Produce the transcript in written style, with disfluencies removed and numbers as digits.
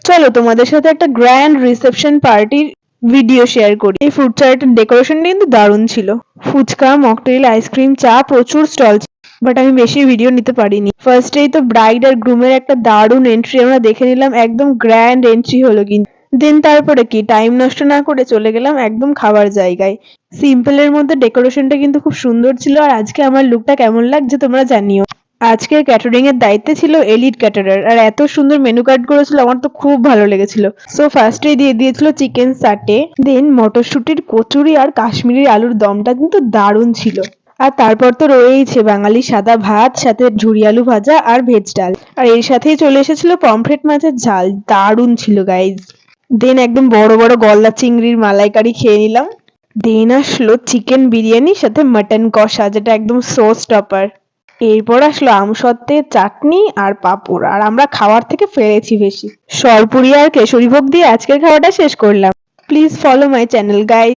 চলো তোমাদের সাথে একটা গ্র্যান্ড রিসেপশন পার্টির ভিডিও শেয়ার করি। এই ফুড চার্টের ডেকোরেশনটা কিন্তু দারুণ ছিল। ফুচকা, মকটেল, আইসক্রিম, চা, প্রচুর স্টল ছিল। বাট আমি বেশি ভিডিও নিতে পারিনি। ফার্স্টেই তো ব্রাইড আর গ্রুমের একটা দারুণ এন্ট্রি আমরা দেখে নিলাম, একদম গ্র্যান্ড এন্ট্রি হলো কিন্তু। দেন তারপরে কি টাইম নষ্ট না করে চলে গেলাম একদম খাবার জায়গায়। সিম্পলের মধ্যে ডেকোরেশনটা কিন্তু খুব সুন্দর ছিল। আর আজকে আমার লুকটা কেমন লাগছে তোমরা জানিও। আজকের ক্যাটারিং এর দায়িত্বে ছিল এলিট ক্যাটারার, আর এত সুন্দর মেনু কার্ড করেছিল, আমার তো খুব ভালো লেগেছিল। সো ফার্স্টেই দিয়ে দিয়েছিল চিকেন সাটে, দেন মটরশুটির কচুরি আর কাশ্মীরি আলুর দমটা কিন্তু দারুণ ছিল। আর তারপর তো রয়েইছে বাঙালি সাদা ভাত, সাথে ঝুরি আলু ভাজা আর ভেজ ডাল। আর এর সাথেই চলে এসেছিল পমফ্রেট মাছের ঝাল, দারুণ ছিল গাইজ। দেন একদম বড় বড় গলদা চিংড়ির মালাইকারি খেয়ে নিলাম। দেন আসলো চিকেন বিরিয়ানি সাথে মাটন কষা, যেটা একদম শো স্টপার। এরপর আসলো আমসত্ত্বের চাটনি আর পাঁপড়, আর আমরা খাওয়ার থেকে ফেলেছি বেশি। সরপুরি আর কেশরী ভোগ দিয়ে আজকের খাওয়াটা শেষ করলাম। Please follow my channel guys.